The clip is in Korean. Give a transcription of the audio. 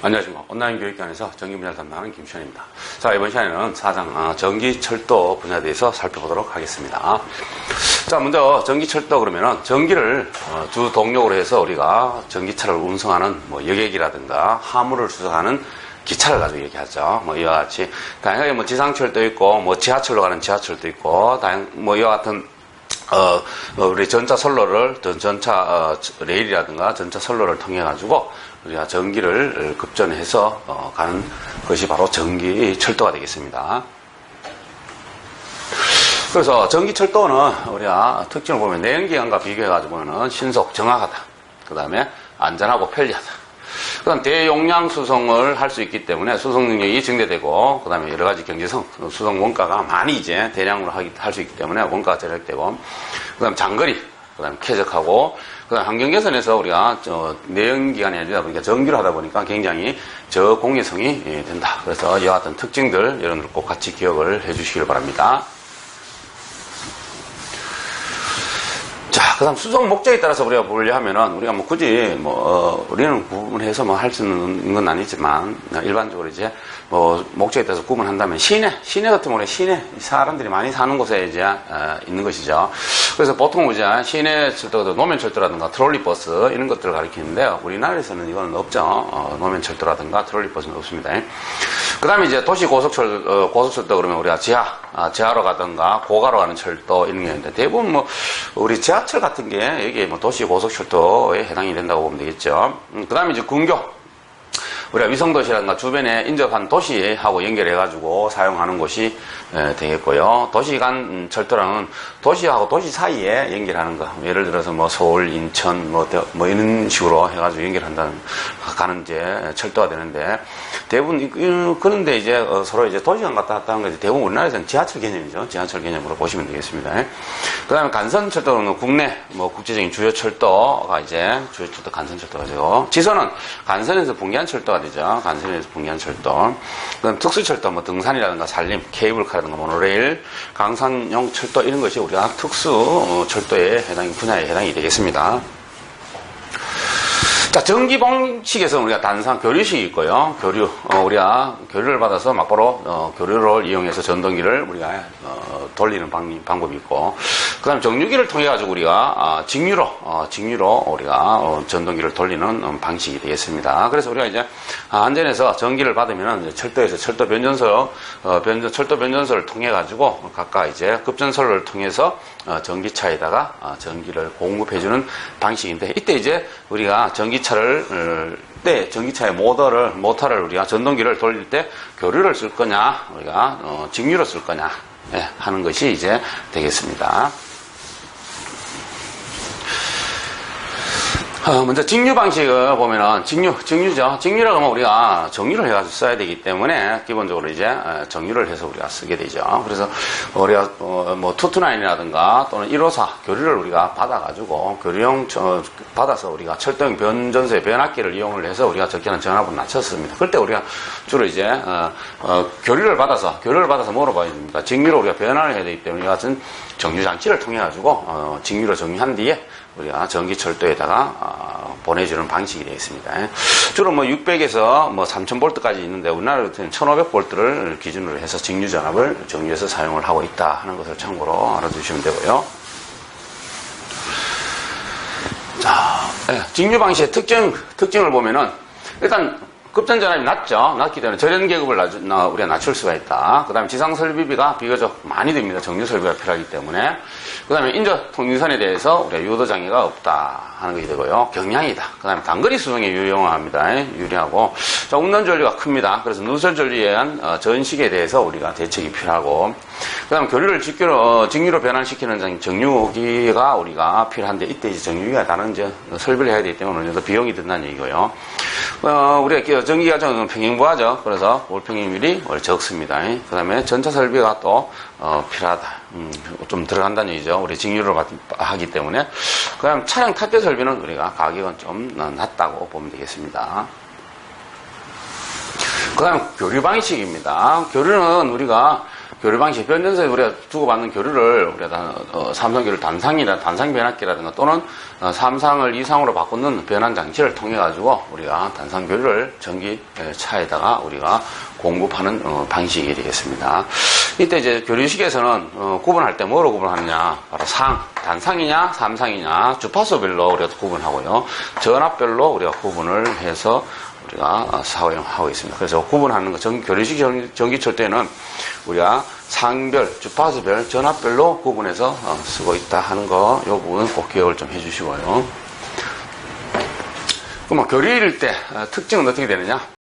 안녕하십니까. 온라인 교육관에서 전기 분야를 담당하는 김시현입니다. 자, 이번 시간에는 전기 철도 분야에 대해서 살펴보도록 하겠습니다. 자, 먼저 전기 철도 그러면은 전기를 주 동력으로 해서 우리가 전기차를 운송하는 여객이라든가 화물을 수송하는 기차를 가지고 얘기하죠. 이와 같이 다양하게 지상철도 있고 지하철로 가는 지하철도 있고 이와 같은 우리 전차 선로를 전차 레일이라든가 전차 선로를 통해 가지고 우리가 전기를 급전해서 가는 것이 바로 전기 철도가 되겠습니다. 그래서 전기 철도는 우리가 특징을 보면 내연기관과 비교해 가지고는 신속, 정확하다. 그 다음에 안전하고 편리하다. 그 다음 대용량 수송을 할 수 있기 때문에 수송 능력이 증대되고, 그 다음에 여러 가지 경제성, 수송 원가가 많이 이제 대량으로 할 수 있기 때문에 원가가 절약되고, 그 다음 장거리, 그 다음 쾌적하고, 그 다음 환경 개선에서 우리가 내연기관이 아니다 보니까 전기로 하다 보니까 굉장히 저공해성이 된다. 그래서 이와 같은 특징들 여러분들 꼭 같이 기억을 해 주시길 바랍니다. 자, 그 다음 수송 목적에 따라서 우리가 보려면은 우리가 굳이 우리는 구분해서 할 수 있는 건 아니지만 일반적으로 이제 목적에 따라서 구분한다면 시내 같은 경우에 시내 사람들이 많이 사는 곳에 이제 있는 것이죠. 그래서 보통 이제 시내 철도도 노면 철도라든가 트롤리 버스 이런 것들을 가리키는데요. 우리나라에서는 이거는 없죠. 노면 철도라든가 트롤리 버스는 없습니다. 그 다음에 이제 도시 고속철도 그러면 우리가 지하로 가든가 고가로 가는 철도 이런 게 있는데 대부분 우리 지하철 같은 게 여기 도시 고속철도에 해당이 된다고 보면 되겠죠. 그 다음에 이제 군교. 우리가 위성도시라든가 주변에 인접한 도시하고 연결해가지고 사용하는 곳이 되겠고요. 도시간 철도랑은 도시하고 도시 사이에 연결하는 거. 예를 들어서 서울, 인천, 이런 식으로 해가지고 가는 이제 철도가 되는데, 대부분, 그런데 이제 서로 이제 도시간 갔다 하는 거지. 대부분 우리나라에서는 지하철 개념이죠. 지하철 개념으로 보시면 되겠습니다. 그 다음에 간선철도는 국내, 국제적인 주요 철도가 이제, 주요 철도 간선철도가 되고, 지선은 간선에서 붕괴한 철도가 되죠. 간선에서 붕괴한 철도. 그다음 특수철도, 등산이라든가 산림, 케이블카라든가 모노레일, 강산용 철도 이런 것이 우리가 특수 철도의 분야에 해당이 되겠습니다. 자, 전기 방식에서는 우리가 단상 교류식이 있고요. 우리가 교류를 받아서 막바로 교류를 이용해서 전동기를 우리가 돌리는 방법이 있고, 그 다음에 정류기를 통해 가지고 우리가 직류로 우리가 전동기를 돌리는 방식이 되겠습니다. 그래서 우리가 이제 안전에서 전기를 받으면 철도에서 철도 변전소를 통해 가지고 각각 이제 급전선로를 통해서 전기차에다가 전기를 공급해주는 방식인데, 이때 이제 우리가 전기차의 모터를 우리가 전동기를 돌릴 때 교류를 쓸 거냐, 우리가 직류로 쓸 거냐 하는 것이 이제 되겠습니다. 먼저 직류 방식을 보면은 직류죠. 직류라고 하면 우리가 정류를 해가지고 써야 되기 때문에 기본적으로 이제 정류를 해서 우리가 쓰게 되죠. 그래서 우리가 투투나인이라든가 또는 154 교류를 우리가 받아가지고 교류용 받아서 우리가 철도형 변전소의 변압기를 이용을 해서 우리가 적게는 전압을 낮췄습니다. 그럴 때 우리가 주로 이제 교류를 받아서 뭐로 봐야 됩니까? 직류로 우리가 변화를 해야 되기 때문에 이 같은 정류 장치를 통해 가지고 직류로 정류한 뒤에 우리가 전기철도에다가 보내주는 방식이 되겠습니다. 주로 600에서 3000볼트까지 있는데 우리나라 같은 1500볼트를 기준으로 해서 직류 전압을 정류해서 사용을 하고 있다 하는 것을 참고로 알아두시면 되고요. 자, 직류 방식의 특징을 보면은 일단 급전전압이 낮기 때문에 절연 계급을 우리가 낮출 수가 있다. 그 다음에 지상 설비비가 비교적 많이 듭니다. 정류 설비가 필요하기 때문에. 그 다음에 인접 통신선에 대해서 우리가 유도 장애가 없다 하는 것이 되고요. 경량이다. 그 다음에 단거리 수송에 유리하고. 자, 운전 전류가 큽니다. 그래서 누설 전류에 의한 전식에 대해서 우리가 대책이 필요하고. 그 다음에 교류를 직류로 변환시키는 정류기가 우리가 필요한데, 이때 이제 정류기가 다른 설비를 해야 되기 때문에 어느 정도 비용이 든다는 얘기고요. 우리가 전기가 좀 평행부하죠. 그래서 월평행률이 적습니다. 그 다음에 전차 설비가 또 필요하다. 좀 들어간다는 얘기죠. 우리 직류를 하기 때문에. 그 다음 차량 탑재 설비는 우리가 가격은 좀 낮다고 보면 되겠습니다. 그 다음 교류 방식입니다. 교류는 우리가 교류 방식, 변전소에 우리가 주고받는 교류를 우리가 삼성 교류 단상이나 단상 변압기라든가 또는 삼상을 이상으로 바꾸는 변환 장치를 통해 가지고 우리가 단상 교류를 전기차에다가 우리가 공급하는 방식이 되겠습니다. 이때 이제 교류식에서는 구분할 때 뭐로 구분하느냐? 바로 단상이냐, 삼상이냐, 주파수별로 우리가 구분하고요. 전압별로 우리가 구분을 해서 우리가 사용하고 있습니다. 그래서 구분하는 거, 교류식 전기철 때는 우리가 상별, 주파수별, 전압별로 구분해서 쓰고 있다 하는 거, 이 부분 꼭 기억을 좀 해주시고요. 그럼 교류일 때 특징은 어떻게 되느냐?